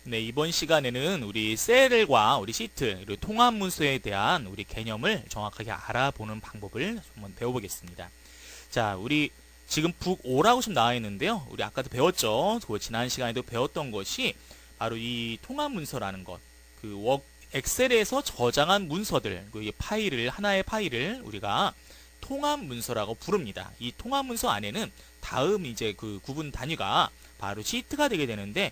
네, 이번 시간에는 우리 셀과 우리 시트, 그리고 통합 문서에 대한 우리 개념을 정확하게 알아보는 방법을 한번 배워보겠습니다. 자, 우리 지금 북 5라고 지금 나와 있는데요. 우리 아까도 배웠죠. 그 지난 시간에도 배웠던 것이 바로 이 통합 문서라는 것. 엑셀에서 저장한 문서들, 그 파일을, 하나의 파일을 우리가 통합 문서라고 부릅니다. 이 통합 문서 안에는 다음 이제 그 구분 단위가 바로 시트가 되게 되는데,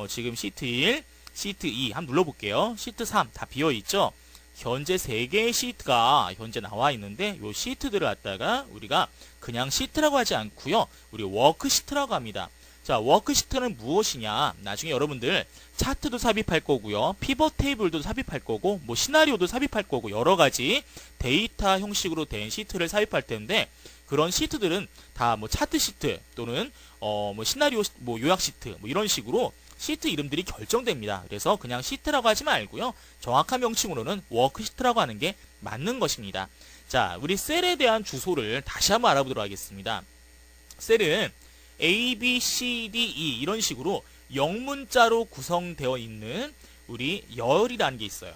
지금 시트 1, 시트 2 한번 눌러볼게요. 시트 3 다 비어있죠? 현재 3개의 시트가 현재 나와 있는데, 요 시트들을 갖다가 우리가 그냥 시트라고 하지 않고요, 우리 워크시트라고 합니다. 자, 워크시트는 무엇이냐? 나중에 여러분들 차트도 삽입할 거고요, 피벗 테이블도 삽입할 거고, 뭐 시나리오도 삽입할 거고, 여러 가지 데이터 형식으로 된 시트를 삽입할 텐데, 그런 시트들은 다 뭐 차트 시트 또는 뭐 시나리오 뭐 요약 시트 뭐 이런 식으로 시트 이름들이 결정됩니다. 그래서 그냥 시트라고 하지 말고요, 정확한 명칭으로는 워크시트라고 하는 게 맞는 것입니다. 자, 우리 셀에 대한 주소를 다시 한번 알아보도록 하겠습니다. 셀은 A, B, C, D, E 이런 식으로 영문자로 구성되어 있는 우리 열이라는 게 있어요.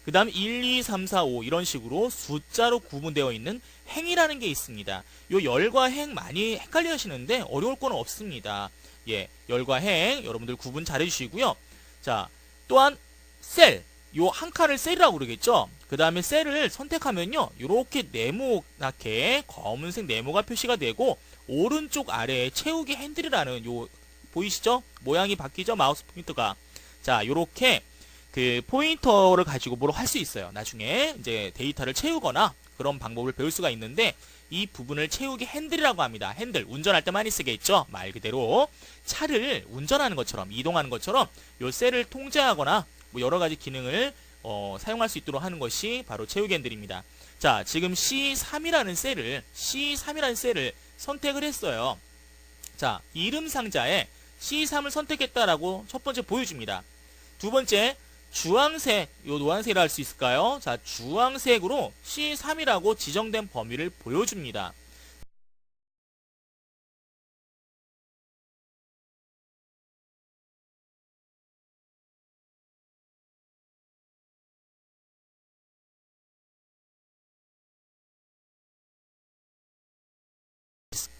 그 다음 1, 2, 3, 4, 5 이런 식으로 숫자로 구분되어 있는 행이라는 게 있습니다. 요 열과 행 많이 헷갈려 하시는데 어려울 건 없습니다. 예, 열과 행 여러분들 구분 잘 해주시고요. 자, 또한 셀, 요 한 칸을 셀이라고 그러겠죠. 그 다음에 셀을 선택하면요, 요렇게 네모나게 검은색 네모가 표시가 되고, 오른쪽 아래에 채우기 핸들이라는 요 보이시죠? 모양이 바뀌죠? 마우스 포인터가. 자, 요렇게 그 포인터를 가지고 뭘 할 수 있어요. 나중에 이제 데이터를 채우거나 그런 방법을 배울 수가 있는데, 이 부분을 채우기 핸들이라고 합니다. 핸들, 운전할 때 많이 쓰겠죠? 말 그대로 차를 운전하는 것처럼, 이동하는 것처럼 요 셀을 통제하거나 뭐 여러 가지 기능을 사용할 수 있도록 하는 것이 바로 채우기 핸들입니다. 자, 지금 C3이라는 셀을 선택을 했어요. 자, 이름 상자에 C3을 선택했다라고 첫 번째 보여줍니다. 두 번째, 주황색, 요 노란색이라 할 수 있을까요? 자, 주황색으로 C3이라고 지정된 범위를 보여줍니다.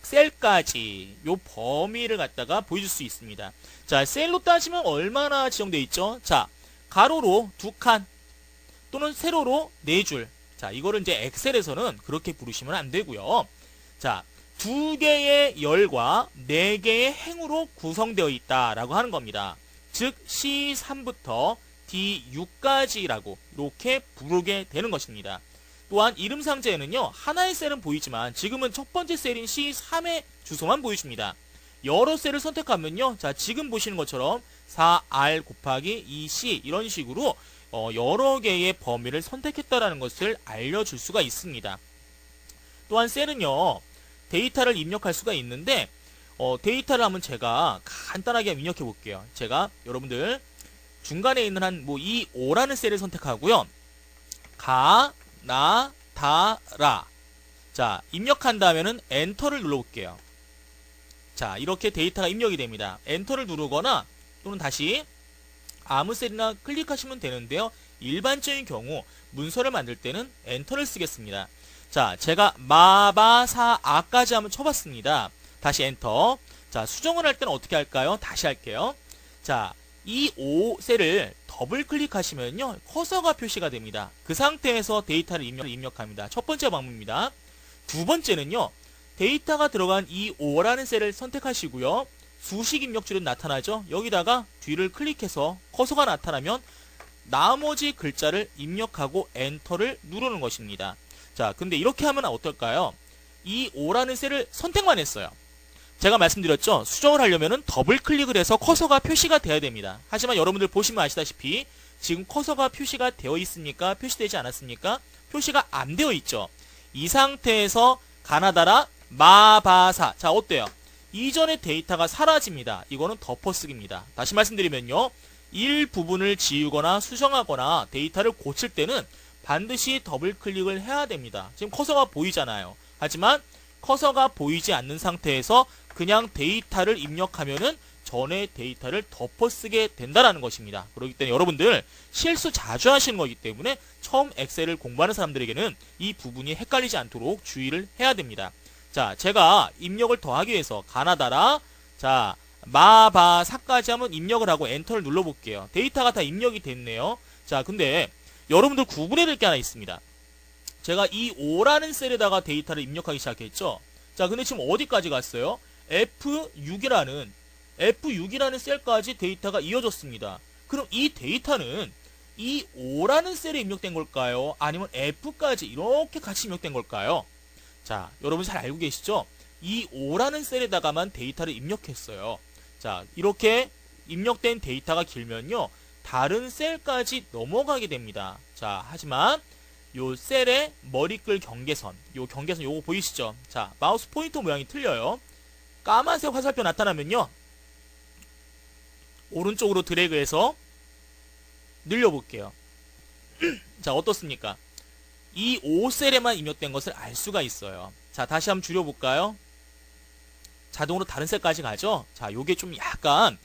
셀까지 요 범위를 갖다가 보여줄 수 있습니다. 자, 셀로 따지면 얼마나 지정되어 있죠? 자, 가로로 2칸 또는 세로로 4줄. 자, 이거를 이제 엑셀에서는 그렇게 부르시면 안 되고요. 자, 2개의 열과 4개의 행으로 구성되어 있다라고 하는 겁니다. 즉 C3부터 D6까지라고 이렇게 부르게 되는 것입니다. 또한 이름 상자에는요, 하나의 셀은 보이지만 지금은 첫 번째 셀인 C3의 주소만 보여줍니다. 여러 셀을 선택하면요, 자, 지금 보시는 것처럼 4R 곱하기 2C 이런 식으로 여러 개의 범위를 선택했다라는 것을 알려줄 수가 있습니다. 또한 셀은요, 데이터를 입력할 수가 있는데, 데이터를 한번 제가 간단하게 입력해 볼게요. 제가 여러분들 중간에 있는 한 뭐 이 5라는 셀을 선택하고요, 가, 나, 다, 라. 자, 입력한 다음에는 엔터를 눌러볼게요. 자, 이렇게 데이터가 입력이 됩니다. 엔터를 누르거나 또는 다시 아무 셀이나 클릭하시면 되는데요, 일반적인 경우 문서를 만들 때는 엔터를 쓰겠습니다. 자, 제가 마바사아까지 한번 쳐봤습니다. 다시 엔터. 자, 수정을 할 때는 어떻게 할까요? 다시 할게요. 자, 이 5셀을 더블 클릭하시면요, 커서가 표시가 됩니다. 그 상태에서 데이터를 입력합니다. 첫 번째 방법입니다. 두 번째는요, 데이터가 들어간 이 5라는 셀을 선택하시고요, 수식 입력줄은 나타나죠? 여기다가 뒤를 클릭해서 커서가 나타나면 나머지 글자를 입력하고 엔터를 누르는 것입니다. 자, 근데 이렇게 하면 어떨까요? 이 5라는 셀을 선택만 했어요. 제가 말씀드렸죠, 수정을 하려면 더블 클릭을 해서 커서가 표시가 돼야 됩니다. 하지만 여러분들 보시면 아시다시피 지금 커서가 표시가 되어 있습니까? 표시되지 않았습니까? 표시가 안 되어 있죠. 이 상태에서 가나다라 마바사. 자, 어때요? 이전의 데이터가 사라집니다. 이거는 덮어쓰기입니다. 다시 말씀드리면요, 일부분을 지우거나 수정하거나 데이터를 고칠 때는 반드시 더블 클릭을 해야 됩니다. 지금 커서가 보이잖아요. 하지만 커서가 보이지 않는 상태에서 그냥 데이터를 입력하면은 전에 데이터를 덮어쓰게 된다라는 것입니다. 그렇기 때문에 여러분들 실수 자주 하시는 거기 때문에 처음 엑셀을 공부하는 사람들에게는 이 부분이 헷갈리지 않도록 주의를 해야 됩니다. 자, 제가 입력을 더하기 위해서 가나다라, 자, 마바사까지 한번 입력을 하고 엔터를 눌러볼게요. 데이터가 다 입력이 됐네요. 자, 근데 여러분들 구분해야 될 게 하나 있습니다. 제가 이 5라는 셀에다가 데이터를 입력하기 시작했죠. 자, 근데 지금 어디까지 갔어요? F6이라는 셀까지 데이터가 이어졌습니다. 그럼 이 데이터는 이 5라는 셀에 입력된 걸까요? 아니면 F까지 이렇게 같이 입력된 걸까요? 자, 여러분 잘 알고 계시죠? 이 5라는 셀에다가만 데이터를 입력했어요. 자, 이렇게 입력된 데이터가 길면요, 다른 셀까지 넘어가게 됩니다. 자, 하지만 요 셀의 머리끌 경계선, 요거 보이시죠? 자, 마우스 포인터 모양이 틀려요. 까만색 화살표 나타나면요, 오른쪽으로 드래그해서 늘려볼게요. 자, 어떻습니까? 이 5셀에만 입력된 것을 알 수가 있어요. 자, 다시 한번 줄여볼까요? 자동으로 다른 셀까지 가죠? 자, 요게 좀 약간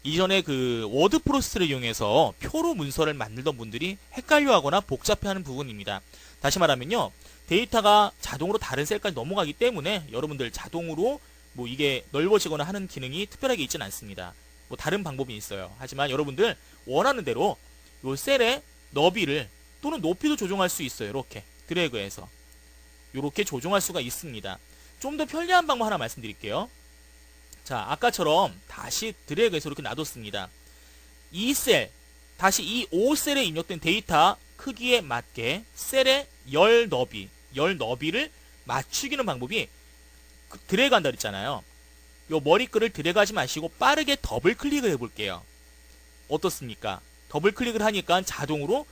이전에 그 워드 프로세스를 이용해서 표로 문서를 만들던 분들이 헷갈려하거나 복잡해하는 부분입니다. 다시 말하면요, 데이터가 자동으로 다른 셀까지 넘어가기 때문에 여러분들 자동으로 뭐 이게 넓어지거나 하는 기능이 특별하게 있지는 않습니다. 뭐 다른 방법이 있어요. 하지만 여러분들 원하는 대로 요 셀의 너비를 또는 높이도 조정할 수 있어요. 이렇게 드래그해서 이렇게 조정할 수가 있습니다. 좀 더 편리한 방법 하나 말씀드릴게요. 자, 아까처럼 다시 드래그해서 이렇게 놔뒀습니다. 이 셀, 다시 이 5셀에 입력된 데이터 크기에 맞게 셀의 열 너비를 맞추기는 방법이 드래그 한다 그랬잖아요. 요 머리글을 드래그하지 마시고 빠르게 더블 클릭을 해볼게요. 어떻습니까? 더블 클릭을 하니까 자동으로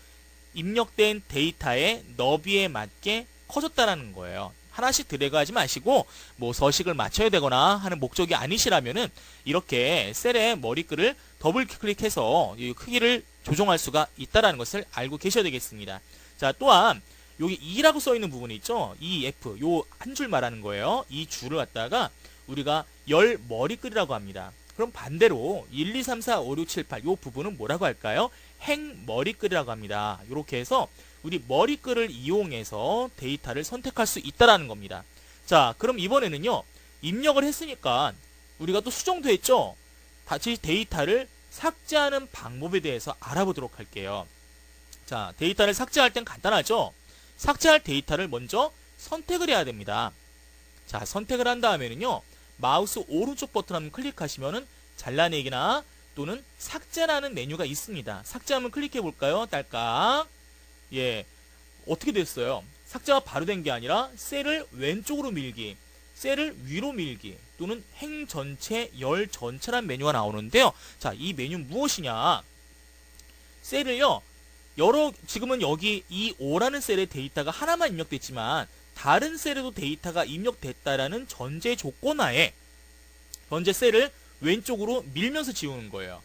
입력된 데이터의 너비에 맞게 커졌다는 거예요. 하나씩 드래그하지 마시고 뭐 서식을 맞춰야 되거나 하는 목적이 아니시라면은 이렇게 셀의 머리글을 더블 클릭해서 이 크기를 조정할 수가 있다는 것을 알고 계셔야 되겠습니다. 자, 또한 여기 2라고 써 있는 부분이 있죠. EF, 요 한 줄 말하는 거예요. 이 줄을 갖다가 우리가 열 머리글이라고 합니다. 그럼 반대로 1, 2, 3, 4, 5, 6, 7, 8 요 부분은 뭐라고 할까요? 행 머리글이라고 합니다. 이렇게 해서 우리 머리글을 이용해서 데이터를 선택할 수 있다라는 겁니다. 자, 그럼 이번에는요, 입력을 했으니까 우리가 또 수정도 했죠. 다시 데이터를 삭제하는 방법에 대해서 알아보도록 할게요. 자, 데이터를 삭제할 땐 간단하죠. 삭제할 데이터를 먼저 선택을 해야 됩니다. 자, 선택을 한 다음에는요, 마우스 오른쪽 버튼 한번 클릭하시면은 잘라내기나 또는 삭제라는 메뉴가 있습니다. 삭제 한번 클릭해 볼까요? 딸깍. 예, 어떻게 됐어요? 삭제가 바로 된 게 아니라 셀을 왼쪽으로 밀기, 셀을 위로 밀기 또는 행 전체, 열 전체란 메뉴가 나오는데요. 자, 이 메뉴 무엇이냐? 셀을요, 지금은 여기 이 5라는 셀에 데이터가 하나만 입력됐지만 다른 셀에도 데이터가 입력됐다라는 전제 조건 하에 현재 셀을 왼쪽으로 밀면서 지우는 거예요.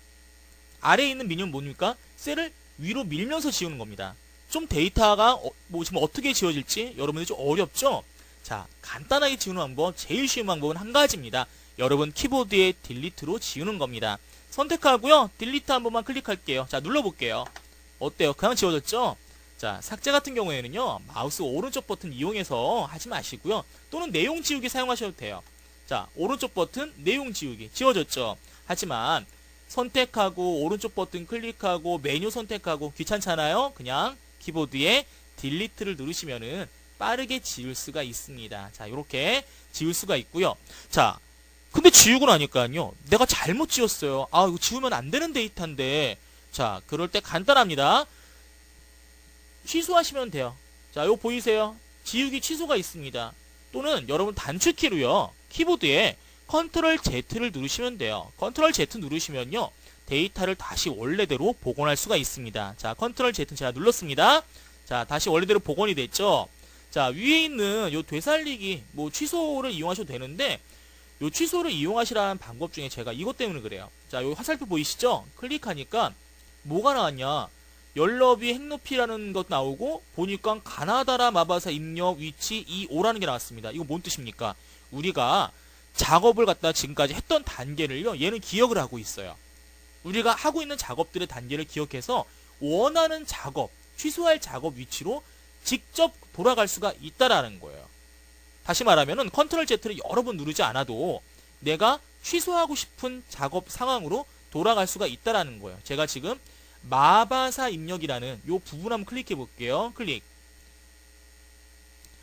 아래에 있는 메뉴는 뭡니까? 셀을 위로 밀면서 지우는 겁니다. 좀 데이터가 지금 어떻게 지워질지 여러분들 좀 어렵죠? 자, 간단하게 지우는 방법, 제일 쉬운 방법은 한 가지입니다. 여러분 키보드의 딜리트로 지우는 겁니다. 선택하고요, 딜리트 한 번만 클릭할게요. 자, 눌러볼게요. 어때요? 그냥 지워졌죠? 자, 삭제 같은 경우에는요, 마우스 오른쪽 버튼 이용해서 하지 마시고요, 또는 내용 지우기 사용하셔도 돼요. 자, 오른쪽 버튼 내용 지우기 지워졌죠? 하지만 선택하고 오른쪽 버튼 클릭하고 메뉴 선택하고 귀찮잖아요? 그냥 키보드에 딜리트를 누르시면은 빠르게 지울 수가 있습니다. 자, 이렇게 지울 수가 있고요. 자, 근데 지우고 나니까요, 내가 잘못 지웠어요. 아, 이거 지우면 안 되는 데이터인데. 자, 그럴 때 간단합니다. 취소하시면 돼요. 자, 이거 보이세요? 지우기 취소가 있습니다. 또는 여러분 단축키로요, 키보드에 컨트롤 Z를 누르시면 돼요. 컨트롤 Z 누르시면요, 데이터를 다시 원래대로 복원할 수가 있습니다. 자, 컨트롤 Z 제가 눌렀습니다. 자, 다시 원래대로 복원이 됐죠. 자, 위에 있는 요 되살리기, 뭐 취소를 이용하셔도 되는데, 요 취소를 이용하시라는 방법 중에 제가 이것 때문에 그래요. 자, 요 화살표 보이시죠? 클릭하니까 뭐가 나왔냐? 열너비 행높이라는 것 나오고, 보니까 가나다라 마바사 입력 위치 2, 5라는 게 나왔습니다. 이거 뭔 뜻입니까? 우리가 작업을 갖다 지금까지 했던 단계를요, 얘는 기억을 하고 있어요. 우리가 하고 있는 작업들의 단계를 기억해서 원하는 작업, 취소할 작업 위치로 직접 돌아갈 수가 있다라는 거예요. 다시 말하면은 컨트롤 Z를 여러 번 누르지 않아도 내가 취소하고 싶은 작업 상황으로 돌아갈 수가 있다라는 거예요. 제가 지금 마바사 입력이라는 요 부분 한번 클릭해 볼게요. 클릭.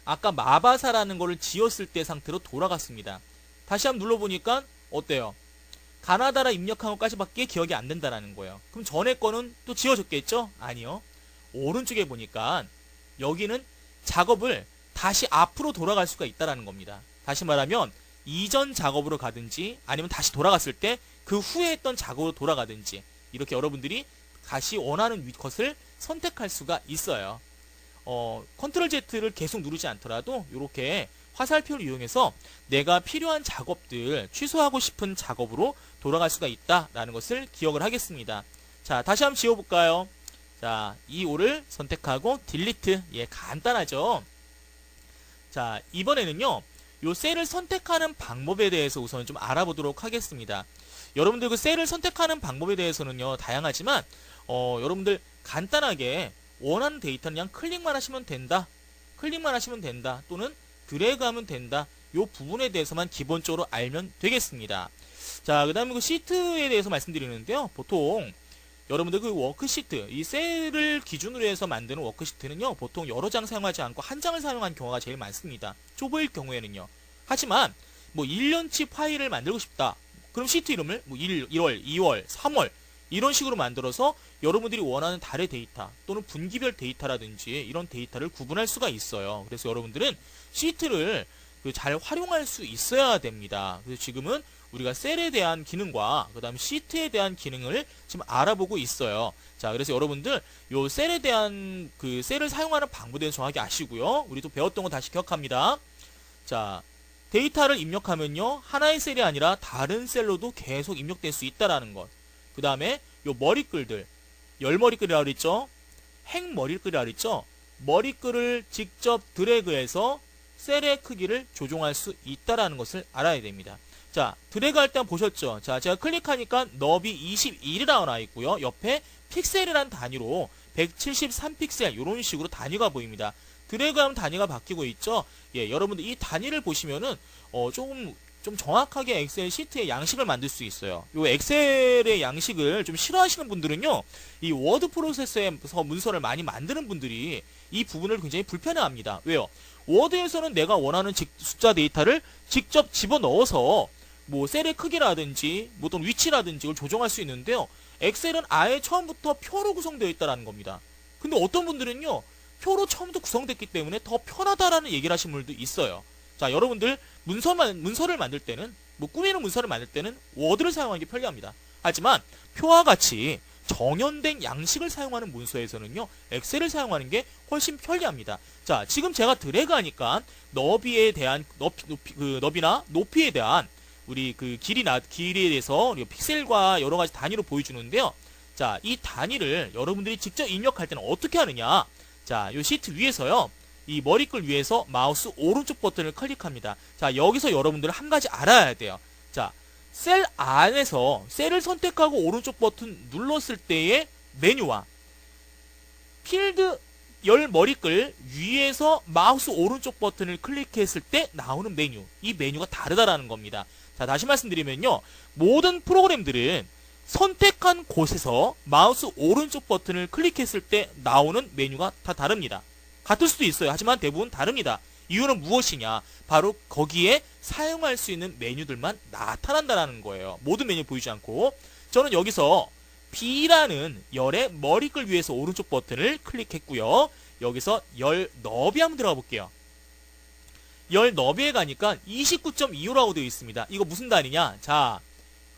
아까 마바사라는 거를 지었을 때 상태로 돌아갔습니다. 다시 한번 눌러보니까 어때요? 가나다라 입력한 것까지밖에 기억이 안 된다라는 거예요. 그럼 전에 거는 또 지워졌겠죠? 아니요. 오른쪽에 보니까 여기는 작업을 다시 앞으로 돌아갈 수가 있다라는 겁니다. 다시 말하면 이전 작업으로 가든지 아니면 다시 돌아갔을 때 그 후에 했던 작업으로 돌아가든지 이렇게 여러분들이 다시 원하는 것을 선택할 수가 있어요. 컨트롤 Z를 계속 누르지 않더라도 이렇게 화살표를 이용해서 내가 필요한 작업들, 취소하고 싶은 작업으로 돌아갈 수가 있다라는 것을 기억을 하겠습니다. 자, 다시 한번 지워볼까요? 자, 이 5를 선택하고 딜리트. 예, 간단하죠? 자, 이번에는요, 요 셀을 선택하는 방법에 대해서 우선 좀 알아보도록 하겠습니다. 여러분들 그 셀을 선택하는 방법에 대해서는요, 다양하지만, 여러분들 간단하게 원하는 데이터는 그냥 클릭만 하시면 된다. 클릭만 하시면 된다. 또는 드래그 하면 된다. 요 부분에 대해서만 기본적으로 알면 되겠습니다. 자, 그 다음에 그 시트에 대해서 말씀드리는데요. 보통 여러분들 그 워크시트, 이 셀을 기준으로 해서 만드는 워크시트는요, 보통 여러 장 사용하지 않고 한 장을 사용한 경우가 제일 많습니다. 초보일 경우에는요. 하지만 뭐 1년치 파일을 만들고 싶다. 그럼 시트 이름을 뭐 1월, 2월, 3월 이런 식으로 만들어서 여러분들이 원하는 달의 데이터 또는 분기별 데이터라든지 이런 데이터를 구분할 수가 있어요. 그래서 여러분들은 시트를 잘 활용할 수 있어야 됩니다. 그래서 지금은 우리가 셀에 대한 기능과 그 다음 시트에 대한 기능을 지금 알아보고 있어요. 자, 그래서 여러분들 요 셀에 대한 그 셀을 사용하는 방법에 대해서 정확히 아시고요. 우리 또 배웠던 거 다시 기억합니다. 자, 데이터를 입력하면요, 하나의 셀이 아니라 다른 셀로도 계속 입력될 수 있다라는 것. 그 다음에 요 머리글들, 열머리글이라고 그랬죠? 행머리글이라고 그랬죠? 머리글을 직접 드래그해서 셀의 크기를 조정할 수 있다라는 것을 알아야 됩니다. 자, 드래그 할 때 보셨죠? 자, 제가 클릭하니까 너비 21이라고 나와 있고요. 옆에 픽셀이라는 단위로 173픽셀 이런 식으로 단위가 보입니다. 드래그하면 단위가 바뀌고 있죠? 예, 여러분들 이 단위를 보시면은 좀 정확하게 엑셀 시트의 양식을 만들 수 있어요. 요 엑셀의 양식을 좀 싫어하시는 분들은요, 이 워드 프로세서에서 문서를 많이 만드는 분들이 이 부분을 굉장히 불편해합니다. 왜요? 워드에서는 내가 원하는 숫자 데이터를 직접 집어넣어서 뭐 셀의 크기라든지 뭐 어떤 위치라든지 이걸 조정할 수 있는데요, 엑셀은 아예 처음부터 표로 구성되어 있다는 겁니다. 근데 어떤 분들은요, 표로 처음부터 구성됐기 때문에 더 편하다라는 얘기를 하시는 분들도 있어요. 자, 여러분들 문서를 만들 때는, 뭐 꾸미는 문서를 만들 때는 워드를 사용하는 게 편리합니다. 하지만 표와 같이 정연된 양식을 사용하는 문서에서는요, 엑셀을 사용하는 게 훨씬 편리합니다. 자, 지금 제가 드래그 하니까 너비에 대한 너비나 높이에 대한 우리 그 길이에 대해서 우리가 픽셀과 여러 가지 단위로 보여주는데요. 자, 이 단위를 여러분들이 직접 입력할 때는 어떻게 하느냐? 자, 요 시트 위에서요, 이 머리글 위에서 마우스 오른쪽 버튼을 클릭합니다. 자, 여기서 여러분들은 한 가지 알아야 돼요. 자, 셀 안에서 셀을 선택하고 오른쪽 버튼 눌렀을 때의 메뉴와 필드 열 머리글 위에서 마우스 오른쪽 버튼을 클릭했을 때 나오는 메뉴, 이 메뉴가 다르다라는 겁니다. 자, 다시 말씀드리면요, 모든 프로그램들은 선택한 곳에서 마우스 오른쪽 버튼을 클릭했을 때 나오는 메뉴가 다 다릅니다. 같을 수도 있어요. 하지만 대부분 다릅니다. 이유는 무엇이냐? 바로 거기에 사용할 수 있는 메뉴들만 나타난다는 거예요. 모든 메뉴 보이지 않고. 저는 여기서 B라는 열의 머리글 위에서 오른쪽 버튼을 클릭했고요. 여기서 열 너비 한번 들어가 볼게요. 열 너비에 가니까 29.25라고 되어 있습니다. 이거 무슨 단위냐? 자,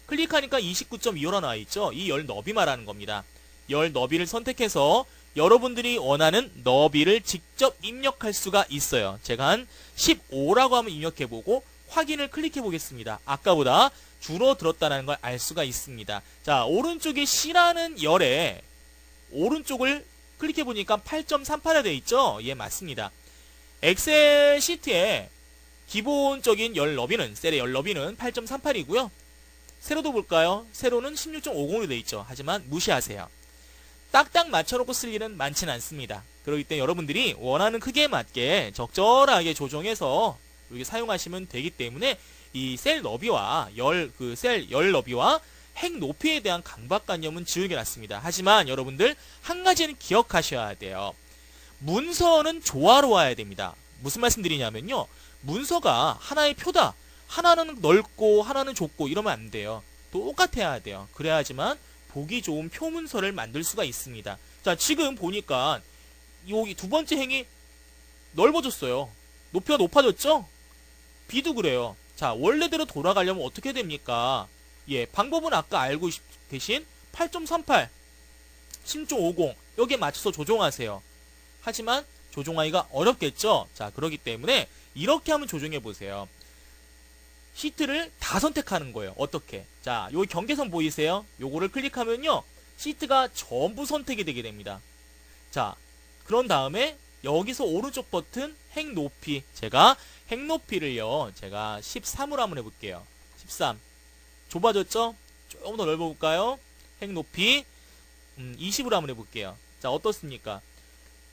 클릭하니까 29.25라 나와 있죠? 이 열 너비 말하는 겁니다. 열 너비를 선택해서 여러분들이 원하는 너비를 직접 입력할 수가 있어요. 제가 한 15라고 한번 입력해보고 확인을 클릭해 보겠습니다. 아까보다 줄어들었다는 걸 알 수가 있습니다. 자, 오른쪽에 C라는 열에 오른쪽을 클릭해 보니까 8.38에 되어 있죠? 예, 맞습니다. 엑셀 시트에 기본적인 열 너비는, 셀의 열 너비는 8.38이고요. 세로도 볼까요? 세로는 16.50으로 되어 있죠. 하지만 무시하세요. 딱딱 맞춰놓고 쓸 일은 많지는 않습니다. 그렇기 때문에 여러분들이 원하는 크기에 맞게 적절하게 조정해서 이렇게 사용하시면 되기 때문에 이 셀 너비와 셀 열 너비와 핵 높이에 대한 강박관념은 지우게 놨습니다. 하지만 여러분들 한 가지는 기억하셔야 돼요. 문서는 조화로워야 됩니다. 무슨 말씀드리냐면요. 문서가 하나의 표다. 하나는 넓고 하나는 좁고 이러면 안 돼요. 똑같아야 돼요. 그래야지만 보기 좋은 표문서를 만들 수가 있습니다. 자, 지금 보니까 여기 두 번째 행이 넓어졌어요. 높이가 높아졌죠? B도 그래요. 자, 원래대로 돌아가려면 어떻게 됩니까? 예, 방법은 아까 알고 계신 8.38, 10.50 여기에 맞춰서 조정하세요. 하지만 조정하기가 어렵겠죠? 자, 그렇기 때문에 이렇게 한번 조정해 보세요. 시트를 다 선택하는 거예요. 어떻게? 자, 여기 경계선 보이세요? 요거를 클릭하면요. 시트가 전부 선택이 되게 됩니다. 자, 그런 다음에 여기서 오른쪽 버튼 핵 높이, 제가 핵 높이를요. 제가 13으로 한번 해볼게요. 13. 좁아졌죠? 조금 더 넓어볼까요? 핵 높이 20으로 한번 해볼게요. 자, 어떻습니까?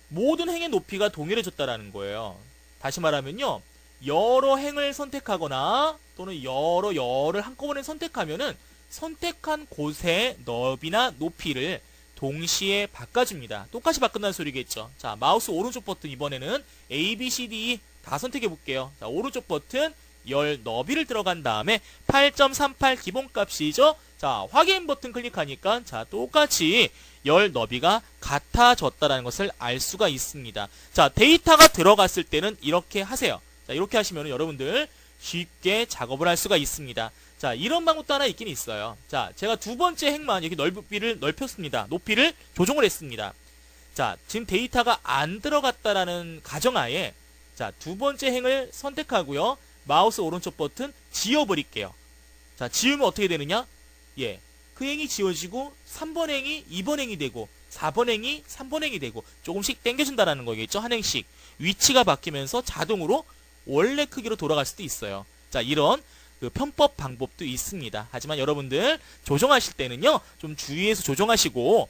모든 행의 높이가 동일해졌다라는 거예요. 다시 말하면요. 여러 행을 선택하거나 또는 여러 열을 한꺼번에 선택하면은 선택한 곳의 너비나 높이를 동시에 바꿔줍니다. 똑같이 바꾼다는 소리겠죠. 자, 마우스 오른쪽 버튼 이번에는 A, B, C, D, E 다 선택해 볼게요. 자, 오른쪽 버튼 열 너비를 들어간 다음에 8.38 기본값이죠. 자, 확인 버튼 클릭하니까 자, 똑같이 열 너비가 같아졌다는 것을 알 수가 있습니다. 자, 데이터가 들어갔을 때는 이렇게 하세요. 자, 이렇게 하시면 여러분들 쉽게 작업을 할 수가 있습니다. 자, 이런 방법도 하나 있긴 있어요. 자, 제가 두 번째 행만 여기 넓이를 넓혔습니다. 높이를 조정을 했습니다. 자, 지금 데이터가 안 들어갔다라는 가정하에 자, 두 번째 행을 선택하고요. 마우스 오른쪽 버튼 지워버릴게요. 자, 지우면 어떻게 되느냐? 예, 그 행이 지워지고 3번 행이 2번 행이 되고 4번 행이 3번 행이 되고 조금씩 당겨준다라는 거겠죠. 한 행씩 위치가 바뀌면서 자동으로 원래 크기로 돌아갈 수도 있어요. 자, 이런 그 편법 방법도 있습니다. 하지만 여러분들 조정하실 때는요, 좀 주의해서 조정하시고,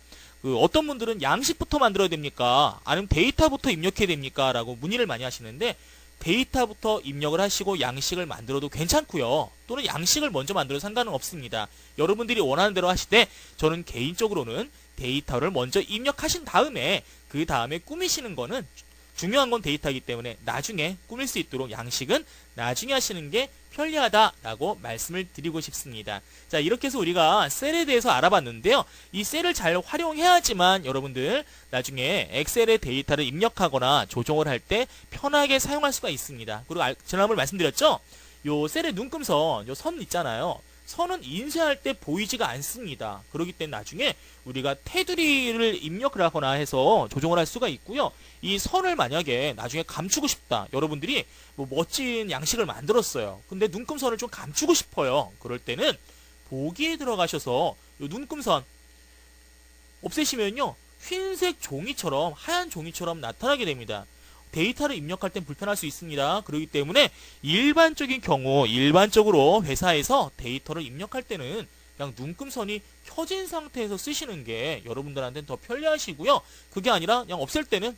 어떤 분들은 양식부터 만들어야 됩니까? 아니면 데이터부터 입력해야 됩니까? 라고 문의를 많이 하시는데, 데이터부터 입력을 하시고 양식을 만들어도 괜찮고요. 또는 양식을 먼저 만들어도 상관은 없습니다. 여러분들이 원하는 대로 하실 때 저는 개인적으로는 데이터를 먼저 입력하신 다음에 그 다음에 꾸미시는 거는 중요한 건 데이터이기 때문에 나중에 꾸밀 수 있도록 양식은 나중에 하시는 게 편리하다라고 말씀을 드리고 싶습니다. 자, 이렇게 해서 우리가 셀에 대해서 알아봤는데요. 이 셀을 잘 활용해야지만 여러분들 나중에 엑셀에 데이터를 입력하거나 조정을 할 때 편하게 사용할 수가 있습니다. 그리고 지난번에 말씀드렸죠? 요 셀의 눈금선, 요 선 있잖아요. 선은 인쇄할 때 보이지가 않습니다. 그렇기 때문에 나중에 우리가 테두리를 입력을 하거나 해서 조정을 할 수가 있고요. 이 선을 만약에 나중에 감추고 싶다. 여러분들이 뭐 멋진 양식을 만들었어요. 근데 눈금선을 좀 감추고 싶어요. 그럴 때는 보기에 들어가셔서 이 눈금선 없애시면요. 흰색 종이처럼 하얀 종이처럼 나타나게 됩니다. 데이터를 입력할 땐 불편할 수 있습니다. 그렇기 때문에 일반적인 경우 일반적으로 회사에서 데이터를 입력할 때는 그냥 눈금선이 켜진 상태에서 쓰시는 게 여러분들한테는 더 편리하시고요. 그게 아니라 그냥 없앨 때는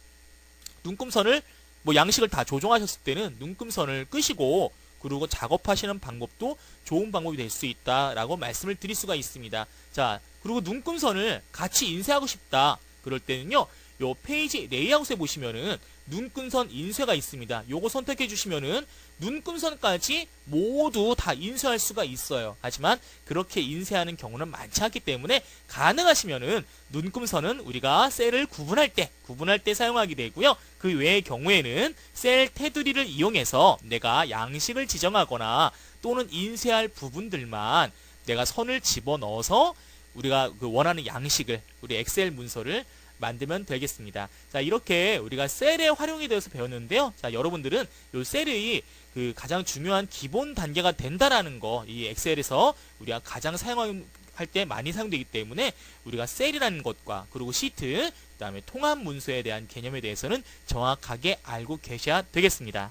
눈금선을 뭐 양식을 다 조정하셨을 때는 눈금선을 끄시고 그리고 작업하시는 방법도 좋은 방법이 될 수 있다라고 말씀을 드릴 수가 있습니다. 자, 그리고 눈금선을 같이 인쇄하고 싶다. 그럴 때는요. 요 페이지 레이아웃에 보시면은 눈금선 인쇄가 있습니다. 요거 선택해 주시면은 눈금선까지 모두 다 인쇄할 수가 있어요. 하지만 그렇게 인쇄하는 경우는 많지 않기 때문에 가능하시면은 눈금선은 우리가 셀을 구분할 때 사용하게 되고요. 그 외의 경우에는 셀 테두리를 이용해서 내가 양식을 지정하거나 또는 인쇄할 부분들만 내가 선을 집어넣어서 우리가 그 원하는 양식을 우리 엑셀 문서를 만들면 되겠습니다. 자, 이렇게 우리가 셀의 활용에 대해서 배웠는데요. 자, 여러분들은 이 셀이 그 가장 중요한 기본 단계가 된다라는 거, 이 엑셀에서 우리가 가장 사용할 때 많이 사용되기 때문에 우리가 셀이라는 것과 그리고 시트, 그다음에 통합 문서에 대한 개념에 대해서는 정확하게 알고 계셔야 되겠습니다.